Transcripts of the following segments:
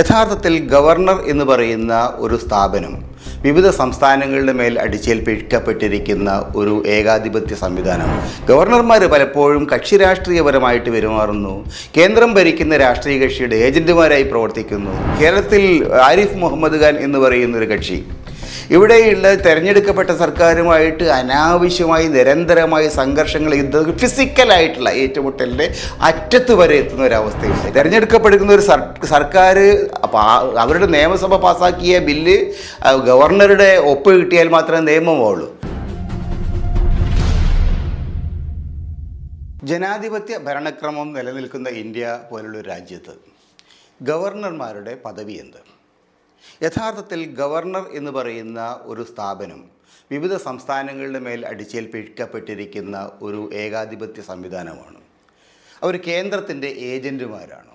യഥാർത്ഥത്തിൽ ഗവർണർ എന്ന് പറയുന്ന ഒരു സ്ഥാപനം വിവിധ സംസ്ഥാനങ്ങളുടെ മേൽ അടിച്ചേൽപ്പിക്കപ്പെട്ടിരിക്കുന്ന ഒരു ഏകാധിപത്യ സംവിധാനം. ഗവർണർമാർ പലപ്പോഴും കക്ഷി രാഷ്ട്രീയപരമായിട്ട് പെരുമാറുന്നു, കേന്ദ്രം ഭരിക്കുന്ന രാഷ്ട്രീയ കക്ഷിയുടെ ഏജന്റുമാരായി പ്രവർത്തിക്കുന്നു. കേരളത്തിൽ ആരിഫ് മുഹമ്മദ് ഖാൻ എന്ന് പറയുന്ന ഒരു കക്ഷി ഇവിടെയുള്ള തെരഞ്ഞെടുക്കപ്പെട്ട സർക്കാരുമായിട്ട് അനാവശ്യമായി നിരന്തരമായി സംഘർഷങ്ങൾ, ഫിസിക്കലായിട്ടുള്ള ഏറ്റുമുട്ടലിൻ്റെ അറ്റത്ത് വരെ എത്തുന്ന ഒരവസ്ഥയുണ്ട്. തിരഞ്ഞെടുക്കപ്പെടുന്ന ഒരു സർക്കാർ അവരുടെ നിയമസഭ പാസ്സാക്കിയ ബില്ല് ഗവർണറുടെ ഒപ്പ് കിട്ടിയാൽ മാത്രമേ നിയമമാവുള്ളൂ. ജനാധിപത്യ ഭരണക്രമം നിലനിൽക്കുന്ന ഇന്ത്യ പോലുള്ളൊരു രാജ്യത്ത് ഗവർണർമാരുടെ പദവി എന്ത്? യഥാർത്ഥത്തിൽ ഗവർണർ എന്ന് പറയുന്ന ഒരു സ്ഥാപനം വിവിധ സംസ്ഥാനങ്ങളുടെ മേൽ അടിച്ചേൽപ്പിക്കപ്പെട്ടിരിക്കുന്ന ഒരു ഏകാധിപത്യ സംവിധാനമാണ്. അവർ കേന്ദ്രത്തിൻ്റെ ഏജൻറ്റുമാരാണ്,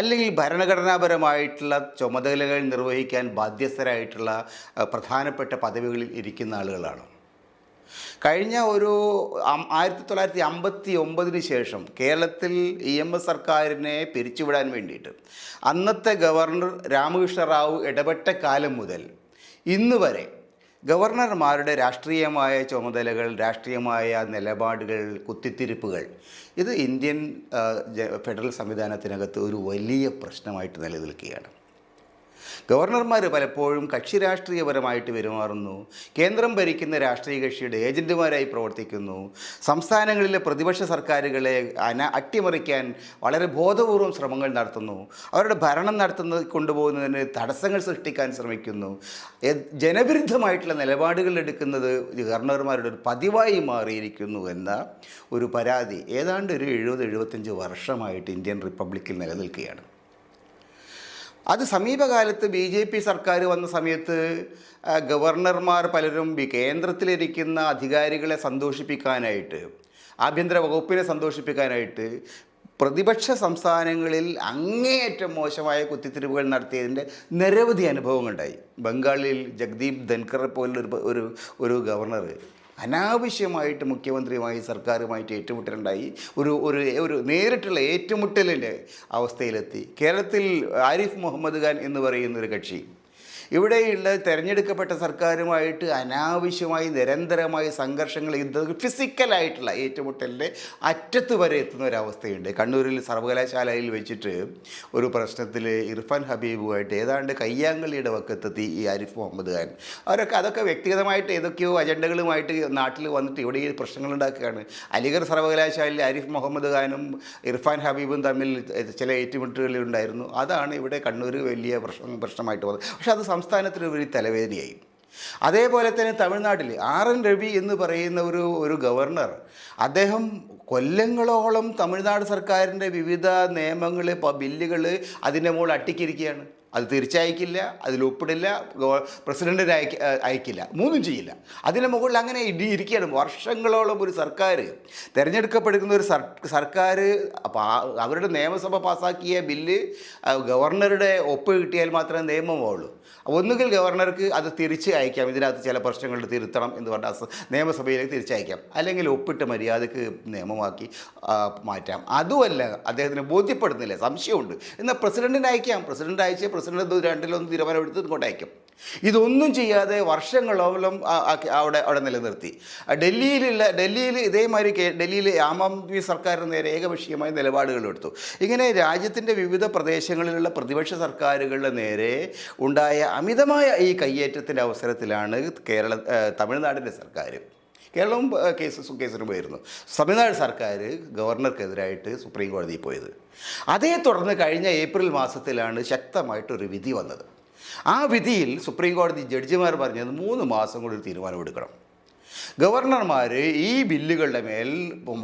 അല്ലെങ്കിൽ ഭരണഘടനാപരമായിട്ടുള്ള ചുമതലകൾ നിർവഹിക്കാൻ ബാധ്യസ്ഥരായിട്ടുള്ള പ്രധാനപ്പെട്ട പദവികളിൽ ഇരിക്കുന്ന ആളുകളാണ്. കഴിഞ്ഞ ഒരു 1959 ശേഷം കേരളത്തിൽ EMS സർക്കാരിനെ പിരിച്ചുവിടാൻ വേണ്ടിയിട്ട് അന്നത്തെ ഗവർണർ രാമകൃഷ്ണ റാവു ഇടപെട്ട കാലം മുതൽ ഇന്ന് വരെ ഗവർണർമാരുടെ രാഷ്ട്രീയമായ ചുമതലകൾ, രാഷ്ട്രീയമായ നിലപാടുകൾ, കുത്തിത്തിരിപ്പുകൾ, ഇത് ഇന്ത്യൻ ഫെഡറൽ സംവിധാനത്തിനകത്ത് ഒരു വലിയ പ്രശ്നമായിട്ട് നിലനിൽക്കുകയാണ്. ഗവർണർമാർ പലപ്പോഴും കക്ഷി രാഷ്ട്രീയപരമായിട്ട് പെരുമാറുന്നു, കേന്ദ്രം ഭരിക്കുന്ന രാഷ്ട്രീയ കക്ഷിയുടെ ഏജന്റുമാരായി പ്രവർത്തിക്കുന്നു, സംസ്ഥാനങ്ങളിലെ പ്രതിപക്ഷ സർക്കാരുകളെ അട്ടിമറിക്കാൻ വളരെ ബോധപൂർവം ശ്രമങ്ങൾ നടത്തുന്നു, അവരുടെ ഭരണം കൊണ്ടുപോകുന്നതിന് തടസ്സങ്ങൾ സൃഷ്ടിക്കാൻ ശ്രമിക്കുന്നു, ജനവിരുദ്ധമായിട്ടുള്ള നിലപാടുകൾ എടുക്കുന്നത് ഗവർണർമാരുടെ ഒരു പതിവായി മാറിയിരിക്കുന്നു എന്ന ഒരു പരാതി ഏതാണ്ട് ഒരു 70-75 വർഷമായിട്ട് ഇന്ത്യൻ റിപ്പബ്ലിക്കിൽ നിലനിൽക്കുകയാണ്. അത് സമീപകാലത്ത് BJP സർക്കാർ വന്ന സമയത്ത് ഗവർണർമാർ പലരും കേന്ദ്രത്തിലിരിക്കുന്ന അധികാരികളെ സന്തോഷിപ്പിക്കാനായിട്ട്, ആഭ്യന്തര വകുപ്പിനെ സന്തോഷിപ്പിക്കാനായിട്ട് പ്രതിപക്ഷ സംസ്ഥാനങ്ങളിൽ അങ്ങേയറ്റം മോശമായ കുത്തിത്തിരിവുകൾ നടത്തിയതിൻ്റെ നിരവധി അനുഭവങ്ങളുണ്ടായി. ബംഗാളിൽ ജഗ്ദീപ് ധൻഖർ പോലുള്ള ഒരു ഗവർണർ അനാവശ്യമായിട്ട് മുഖ്യമന്ത്രിയുമായി സർക്കാരുമായിട്ട് ഏറ്റുമുട്ടലുണ്ടായി, ഒരു നേരിട്ടുള്ള ഏറ്റുമുട്ടലിൻ്റെ അവസ്ഥയിലെത്തി. കേരളത്തിൽ ആരിഫ് മുഹമ്മദ് ഖാൻ എന്ന് പറയുന്ന ഒരു കക്ഷി ഇവിടെയുള്ള തിരഞ്ഞെടുക്കപ്പെട്ട സർക്കാരുമായിട്ട് അനാവശ്യമായി നിരന്തരമായ സംഘർഷങ്ങൾ, ഫിസിക്കലായിട്ടുള്ള ഏറ്റുമുട്ടലിൻ്റെ അറ്റത്ത് വരെ എത്തുന്ന ഒരവസ്ഥയുണ്ട്. കണ്ണൂരിൽ സർവകലാശാലയിൽ വെച്ചിട്ട് ഒരു പ്രശ്നത്തിൽ ഇർഫാൻ ഹബീബുമായിട്ട് ഏതാണ്ട് കയ്യാങ്കളിയുടെ വക്കത്തെത്തി ഈ ആരിഫ് മുഹമ്മദ് ഖാൻ. അതൊക്കെ വ്യക്തിഗതമായിട്ട് ഏതൊക്കെയോ അജണ്ടകളുമായിട്ട് നാട്ടിൽ വന്നിട്ട് ഇവിടെ ഈ പ്രശ്നങ്ങളുണ്ടാക്കുകയാണ്. അലിഗർ സർവകലാശാലയിൽ ആരിഫ് മുഹമ്മദ് ഖാനും ഇർഫാൻ ഹബീബും തമ്മിൽ ചില ഏറ്റുമുട്ടലുകളുണ്ടായിരുന്നു. അതാണ് ഇവിടെ കണ്ണൂർ വലിയ പ്രശ്നമായിട്ട് വന്നത്. പക്ഷേ അത് സംസ്ഥാനത്തിന് ഒരു തലവേദനയായി. അതേപോലെ തന്നെ തമിഴ്നാട്ടിൽ RN രവി എന്ന് പറയുന്ന ഒരു ഗവർണർ, അദ്ദേഹം കൊല്ലങ്ങളോളം തമിഴ്നാട് സർക്കാരിൻ്റെ വിവിധ നിയമങ്ങൾ, ബില്ലുകൾ അതിൻ്റെ മുകളിൽ അട്ടിക്കിരിക്കുകയാണ്. അത് തിരിച്ചയക്കില്ല, അതിലൊപ്പിടില്ല, പ്രസിഡൻറ്റിന് അയക്കില്ല, മൂന്നും ചെയ്യില്ല. അതിന് മുകളിൽ അങ്ങനെ ഇരിക്കുകയാണ് വർഷങ്ങളോളം. ഒരു സർക്കാർ, തിരഞ്ഞെടുക്കപ്പെടുന്ന ഒരു സർക്കാർ അവരുടെ നിയമസഭ പാസ്സാക്കിയ ബില്ല് ഗവർണറുടെ ഒപ്പ് കിട്ടിയാൽ മാത്രമേ നിയമമാവുള്ളൂ. ഒന്നുകിൽ ഗവർണർക്ക് അത് തിരിച്ച് അയക്കാം, ഇതിനകത്ത് ചില പ്രശ്നങ്ങൾ തിരുത്തണം എന്ന് പറഞ്ഞാൽ നിയമസഭയിലേക്ക് തിരിച്ചയക്കാം, അല്ലെങ്കിൽ ഒപ്പിട്ട് മര്യാദക്ക് നിയമമാക്കി മാറ്റാം. അതുമല്ല, അദ്ദേഹത്തിന് ബോധ്യപ്പെടുന്നില്ല, സംശയമുണ്ട്, എന്നാൽ പ്രസിഡൻറ്റിന് അയക്കാം. പ്രസിഡൻറ്റ് അയച്ച് പ്രസിഡന്റ് രണ്ടിലൊന്ന് തീരുമാനമെടുത്ത് ഇങ്ങോട്ട് അയക്കും. ഇതൊന്നും ചെയ്യാതെ വർഷങ്ങളോളം അവിടെ നിലനിർത്തി. ഡൽഹിയിൽ ഇതേമാതിരി ഡൽഹിയിൽ ആം ആദ്മി സർക്കാരിന് നേരെ ഏകപക്ഷീയമായ നിലപാടുകൾ എടുത്തു. ഇങ്ങനെ രാജ്യത്തിൻ്റെ വിവിധ പ്രദേശങ്ങളിലുള്ള പ്രതിപക്ഷ സർക്കാരുകളുടെ നേരെ ഉണ്ടായ അമിതമായ ഈ കയ്യേറ്റത്തിൻ്റെ അവസരത്തിലാണ് തമിഴ്നാടിൻ്റെ സർക്കാർ, കേരളവും കേസിന് പോയിരുന്നു, തമിഴ്നാട് സർക്കാർ ഗവർണർക്കെതിരായിട്ട് സുപ്രീം കോടതിയിൽ പോയത്. അതേ തുടർന്ന് കഴിഞ്ഞ ഏപ്രിൽ മാസത്തിലാണ് ശക്തമായിട്ടൊരു വിധി വന്നത്. ആ വിധിയിൽ സുപ്രീം കോടതി ജഡ്ജിമാർ പറഞ്ഞത് 3 മാസം കൊണ്ട് ഒരു തീരുമാനമെടുക്കണം. ഗവർണർമാർ ഈ ബില്ലുകളുടെ മേൽ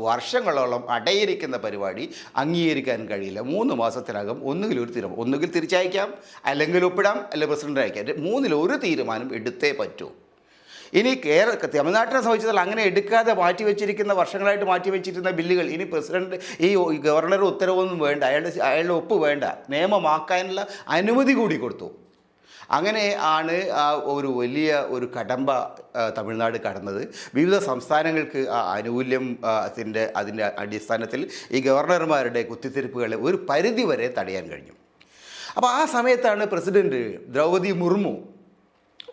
വർഷങ്ങളോളം അടയിരിക്കുന്ന പരിപാടി അംഗീകരിക്കാൻ കഴിയില്ല. 3 മാസത്തിനകം ഒന്നുകിൽ തിരിച്ചയക്കാം, അല്ലെങ്കിൽ ഒപ്പിടാം, അല്ലെങ്കിൽ പ്രസിഡന്റ് അയക്കാം. 3-ൽ ഒരു തീരുമാനം എടുത്തേ പറ്റൂ. ഇനി തമിഴ്നാട്ടിനെ സംബന്ധിച്ചാൽ അങ്ങനെ എടുക്കാതെ വർഷങ്ങളായിട്ട് മാറ്റിവെച്ചിരുന്ന ബില്ലുകൾ ഇനി പ്രസിഡന്റ് ഈ ഗവർണർ ഉത്തരവൊന്നും വേണ്ട, അയാളുടെ ഒപ്പ് വേണ്ട, നിയമമാക്കാനുള്ള അനുമതി കൂടി കൊടുത്തു. അങ്ങനെ ആണ് ഒരു വലിയ കടമ്പ തമിഴ്നാട് കടന്നത്. വിവിധ സംസ്ഥാനങ്ങൾക്ക് ആനുകൂല്യം അതിൻ്റെ അടിസ്ഥാനത്തിൽ ഈ ഗവർണർമാരുടെ കുത്തിത്തിരിപ്പുകളെ ഒരു പരിധിവരെ തടയാൻ കഴിഞ്ഞു. അപ്പോൾ ആ സമയത്താണ് പ്രസിഡൻറ്റ് ദ്രൗപദി മുർമു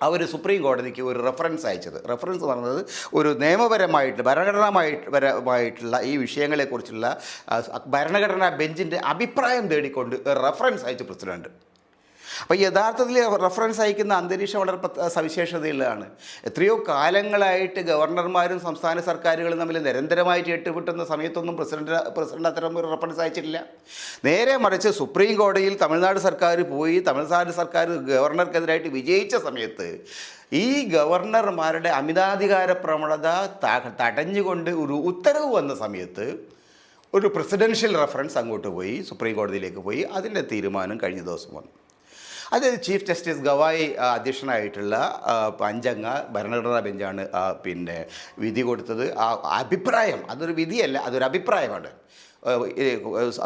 അവർ സുപ്രീം കോടതിക്ക് ഒരു റെഫറൻസ് അയച്ചത്. റെഫറൻസ് പറഞ്ഞത് ഒരു നിയമപരമായിട്ട് ഭരണഘടനാപരമായിട്ടുള്ള ഈ വിഷയങ്ങളെക്കുറിച്ചുള്ള ഭരണഘടനാ ബെഞ്ചിൻ്റെ അഭിപ്രായം തേടിക്കൊണ്ട് റെഫറൻസ് അയച്ചു പ്രസിഡൻറ്റ്. അപ്പോൾ യഥാർത്ഥത്തിൽ റെഫറൻസ് അയക്കുന്ന അന്തരീക്ഷം വളരെ സവിശേഷതയുള്ളതാണ്. എത്രയോ കാലങ്ങളായിട്ട് ഗവർണർമാരും സംസ്ഥാന സർക്കാരുകളും തമ്മിൽ നിരന്തരമായിട്ട് ഏറ്റുമുട്ടുന്ന സമയത്തൊന്നും പ്രസിഡന്റ് അത്തരം ഒരു റെഫറൻസ് അയച്ചിട്ടില്ല. നേരെ മറിച്ച് സുപ്രീം കോടതിയിൽ തമിഴ്നാട് സർക്കാർ പോയി തമിഴ്നാട് സർക്കാർ ഗവർണർക്കെതിരായിട്ട് വിജയിച്ച സമയത്ത് ഈ ഗവർണർമാരുടെ അമിതാധികാര പ്രവണത തടഞ്ഞുകൊണ്ട് ഒരു ഉത്തരവ് വന്ന സമയത്ത് ഒരു പ്രസിഡൻഷ്യൽ റെഫറൻസ് അങ്ങോട്ട് പോയി, സുപ്രീം കോടതിയിലേക്ക് പോയി. അതിൻ്റെ തീരുമാനം കഴിഞ്ഞ ദിവസം വന്നു. അത് ചീഫ് ജസ്റ്റിസ് ഗവായി അധ്യക്ഷനായിട്ടുള്ള 5 അംഗ ഭരണഘടനാ ബെഞ്ചാണ് വിധി കൊടുത്തത്. ആ അഭിപ്രായം അതൊരു വിധിയല്ല, അതൊരു അഭിപ്രായമാണ്.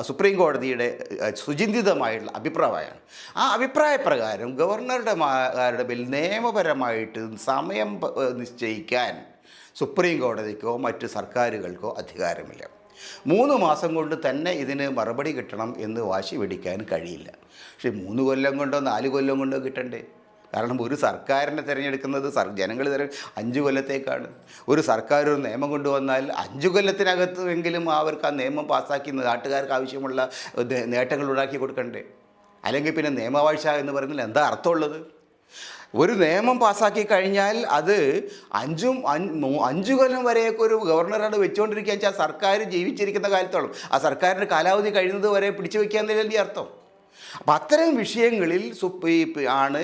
സുപ്രീം കോടതിയുടെ സുചിന്തിതമായിട്ടുള്ള അഭിപ്രായമാണ്. ആ അഭിപ്രായപ്രകാരം ഗവർണറുടെ മേൽ നിയമപരമായിട്ട് സമയം നിശ്ചയിക്കാൻ സുപ്രീം കോടതിക്കോ മറ്റ് സർക്കാരുകൾക്കോ അധികാരമില്ല. 3 മാസം കൊണ്ട് തന്നെ ഇതിന് മറുപടി കിട്ടണം എന്ന് വാശി പിടിക്കാൻ കഴിയില്ല. പക്ഷേ 3 കൊല്ലം കൊണ്ടോ 4 കൊല്ലം കൊണ്ടോ കിട്ടണ്ടേ? കാരണം ഒരു സർക്കാരിനെ തിരഞ്ഞെടുക്കുന്നത് ജനങ്ങൾ 5 കൊല്ലത്തേക്കാണ്. ഒരു സർക്കാർ ഒരു നിയമം കൊണ്ടുവന്നാൽ 5 കൊല്ലത്തിനകത്തുമെങ്കിലും അവർക്ക് ആ നിയമം പാസ്സാക്കി നാട്ടുകാർക്ക് ആവശ്യമുള്ള നേട്ടങ്ങൾ ഉണ്ടാക്കി കൊടുക്കണ്ടേ? അല്ലെങ്കിൽ പിന്നെ നിയമവാഴ്ച എന്ന് പറയുന്നതിൽ എന്താ അർത്ഥമുള്ളത്? ഒരു നിയമം പാസ്സാക്കി കഴിഞ്ഞാൽ അത് 5 കൊല്ലം വരെയൊക്കെ ഒരു ഗവർണറാണ് വെച്ചുകൊണ്ടിരിക്കുക വെച്ചാൽ സർക്കാർ ജീവിച്ചിരിക്കുന്ന കാലത്തോളം ആ സർക്കാരിൻ്റെ കാലാവധി കഴിയുന്നത് വരെ പിടിച്ചു വയ്ക്കാന്നല്ലേ അർത്ഥം. അപ്പം അത്തരം വിഷയങ്ങളിൽ ആണ്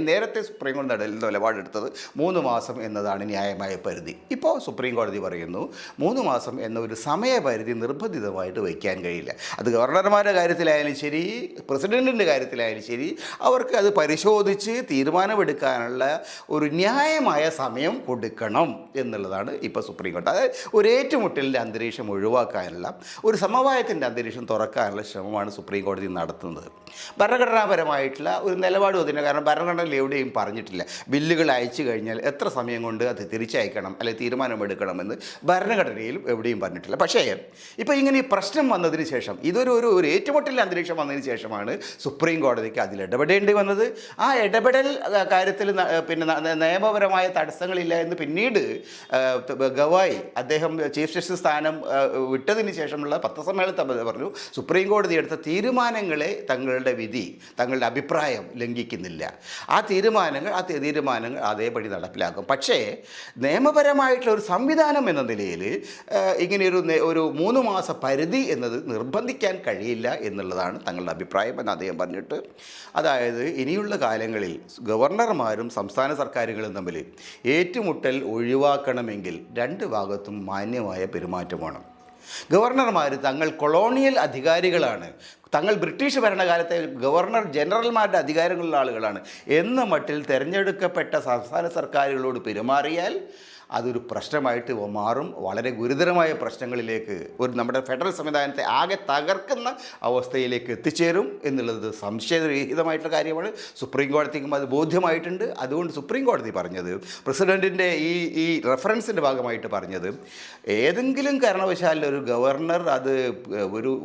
നേരത്തെ സുപ്രീം കോടതി നിലപാടെടുത്തത് 3 മാസം എന്നതാണ് ന്യായമായ പരിധി. ഇപ്പോൾ സുപ്രീം കോടതി പറയുന്നു 3 മാസം എന്ന ഒരു സമയപരിധി നിർബന്ധിതമായിട്ട് വയ്ക്കാൻ കഴിയില്ല. അത് ഗവർണർമാരുടെ കാര്യത്തിലായാലും ശരി, പ്രസിഡൻറ്റിൻ്റെ കാര്യത്തിലായാലും ശരി, അവർക്ക് അത് പരിശോധിച്ച് തീരുമാനമെടുക്കാനുള്ള ഒരു ന്യായമായ സമയം കൊടുക്കണം എന്നുള്ളതാണ് ഇപ്പോൾ സുപ്രീം കോടതി. അതായത് ഒരു ഏറ്റുമുട്ടലിൻ്റെ അന്തരീക്ഷം ഒഴിവാക്കാനുള്ള, ഒരു സമവായത്തിൻ്റെ അന്തരീക്ഷം തുറക്കാനുള്ള ശ്രമമാണ് സുപ്രീം കോടതി നടത്തുന്നത്. ഭരണഘടനാപരമായിട്ടുള്ള ഒരു നിലപാട് അതിന്, കാരണം ഭരണഘടനയിൽ എവിടെയും പറഞ്ഞിട്ടില്ല ബില്ലുകൾ അയച്ചു കഴിഞ്ഞാൽ എത്ര സമയം കൊണ്ട് അത് തിരിച്ചയക്കണം അല്ലെങ്കിൽ തീരുമാനമെടുക്കണമെന്ന് ഭരണഘടനയിൽ എവിടെയും പറഞ്ഞിട്ടില്ല. പക്ഷേ ഇപ്പോൾ ഇങ്ങനെ ഈ പ്രശ്നം വന്നതിന് ശേഷം, ഇതൊരു ഏറ്റുമുട്ടലിൻ്റെ അന്തരീക്ഷം വന്നതിന് ശേഷമാണ് സുപ്രീം കോടതിക്ക് അതിൽ ഇടപെടേണ്ടി വന്നത്. ആ ഇടപെടൽ കാര്യത്തിൽ നിയമപരമായ തടസ്സങ്ങളില്ല എന്ന് പിന്നീട് ഗവായി അദ്ദേഹം ചീഫ് ജസ്റ്റിസ് സ്ഥാനം വിട്ടതിന് ശേഷമുള്ള പത്രസമ്മേളനത്തിൽ പറഞ്ഞു സുപ്രീം കോടതി എടുത്ത തീരുമാനങ്ങളെ തങ്ങളുടെ വിധി, തങ്ങളുടെ അഭിപ്രായം ലംഘിക്കുന്നില്ല. ആ തീരുമാനങ്ങൾ അതേപടി നടപ്പിലാക്കും. പക്ഷേ നിയമപരമായിട്ടുള്ള ഒരു സംവിധാനം എന്ന നിലയിൽ ഇങ്ങനെയൊരു 3 മാസ പരിധി എന്നത് നിർബന്ധിക്കാൻ കഴിയില്ല എന്നുള്ളതാണ് തങ്ങളുടെ അഭിപ്രായം എന്ന് അദ്ദേഹം പറഞ്ഞിട്ട്, അതായത് ഇനിയുള്ള കാലങ്ങളിൽ ഗവർണർമാരും സംസ്ഥാന സർക്കാരുകളും തമ്മിൽ ഏറ്റുമുട്ടൽ ഒഴിവാക്കണമെങ്കിൽ 2 ഭാഗത്തും മാന്യമായ പെരുമാറ്റം വേണം. ഗവർണർമാർ തങ്ങൾ കൊളോണിയൽ അധികാരികളാണ്, തങ്ങൾ ബ്രിട്ടീഷ് ഭരണകാലത്തെ ഗവർണർ ജനറൽമാരുടെ അധികാരങ്ങളുള്ള ആളുകളാണ് എന്ന മട്ടിൽ തിരഞ്ഞെടുക്കപ്പെട്ട സംസ്ഥാന സർക്കാരുകളോട് പെരുമാറിയാൽ അതൊരു പ്രശ്നമായിട്ട് മാറും. വളരെ ഗുരുതരമായ പ്രശ്നങ്ങളിലേക്ക് നമ്മുടെ ഫെഡറൽ സംവിധാനത്തെ ആകെ തകർക്കുന്ന അവസ്ഥയിലേക്ക് എത്തിച്ചേരും എന്നുള്ളത് സംശയരഹിതമായിട്ടുള്ള കാര്യമാണ്. സുപ്രീം കോടതിക്കും അത് ബോധ്യമായിട്ടുണ്ട്. അതുകൊണ്ട് സുപ്രീം കോടതി പറഞ്ഞത്, പ്രസിഡൻറ്റിൻ്റെ ഈ റെഫറൻസിൻ്റെ ഭാഗമായിട്ട് പറഞ്ഞത്, ഏതെങ്കിലും കാരണവശാൽ ഒരു ഗവർണർ അത്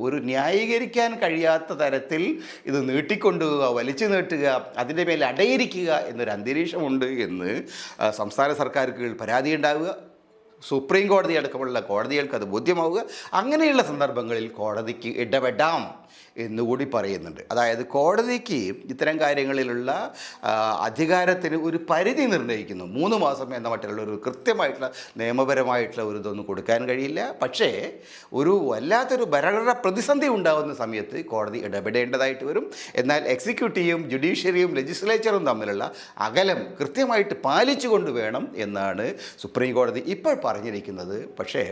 ഒരു ന്യായീകരിക്കാൻ കഴിയാത്ത തരത്തിൽ ഇത് നീട്ടിക്കൊണ്ടുപോവുക, വലിച്ചു നീട്ടുക, അതിൻ്റെ മേൽ അടയിരിക്കുക എന്നൊരു അന്തരീക്ഷമുണ്ട് എന്ന് സംസ്ഥാന സർക്കാരുകൾ പരാതി ഉണ്ടാവുക, സുപ്രീം കോടതി അടക്കമുള്ള കോടതികൾക്ക് അത് ബോധ്യമാവുക. അങ്ങനെയുള്ള സന്ദർഭങ്ങളിൽ കോടതിക്ക് ഇടപെടാം എന്നുകൂടി പറയുന്നുണ്ട്. അതായത് കോടതിക്ക് ഇത്തരം കാര്യങ്ങളിലുള്ള അധികാരത്തിന് ഒരു പരിധി നിർണ്ണയിക്കുന്നു. 3 മാസം എന്ന മറ്റുള്ള ഒരു കൃത്യമായിട്ടുള്ള നിയമപരമായിട്ടുള്ള ഒരു ഇതൊന്നും കൊടുക്കാൻ കഴിയില്ല. പക്ഷേ വല്ലാത്തൊരു ഭരണഘടനാ പ്രതിസന്ധി ഉണ്ടാകുന്ന സമയത്ത് കോടതി ഇടപെടേണ്ടതായിട്ട് വരും. എന്നാൽ എക്സിക്യൂട്ടീവും ജുഡീഷ്യറിയും ലെജിസ്ലേച്ചറും തമ്മിലുള്ള അകലം കൃത്യമായിട്ട് പാലിച്ചുകൊണ്ട് വേണം എന്നാണ് സുപ്രീം കോടതി ഇപ്പോൾ പറഞ്ഞിരിക്കുന്നത്. പക്ഷേ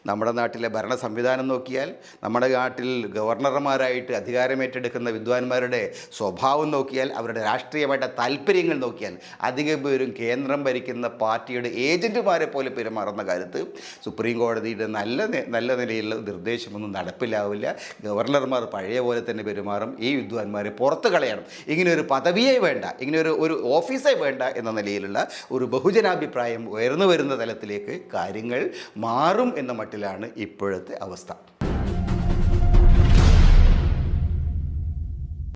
നമ്മുടെ നാട്ടിലെ ഭരണ സംവിധാനം നോക്കിയാൽ, നമ്മുടെ നാട്ടിൽ ഗവർണർമാരായിട്ട് അധികാരമേറ്റെടുക്കുന്ന വിദ്വാൻമാരുടെ സ്വഭാവം നോക്കിയാൽ, അവരുടെ രാഷ്ട്രീയമായിട്ട് താല്പര്യങ്ങൾ നോക്കിയാൽ, അധികം പേരും കേന്ദ്രം ഭരിക്കുന്ന പാർട്ടിയുടെ ഏജൻറ്റുമാരെ പോലെ പെരുമാറുന്ന കാലത്ത് സുപ്രീം കോടതിയുടെ നല്ല നിലയിലുള്ള നിർദ്ദേശമൊന്നും നടപ്പിലാവില്ല. ഗവർണർമാർ പഴയ പോലെ തന്നെ പെരുമാറും. ഈ വിദ്വാൻമാരെ പുറത്ത് കളയണം, ഇങ്ങനെ ഒരു പദവിയെ വേണ്ട, ഇങ്ങനെ ഒരു ഓഫീസേ വേണ്ട എന്ന നിലയിലുള്ള ഒരു ബഹുജനാഭിപ്രായം ഉയർന്നു വരുന്ന തലത്തിലേക്ക് കാര്യങ്ങൾ മാറും എന്ന മട്ടിലാണ് ഇപ്പോഴത്തെ അവസ്ഥ.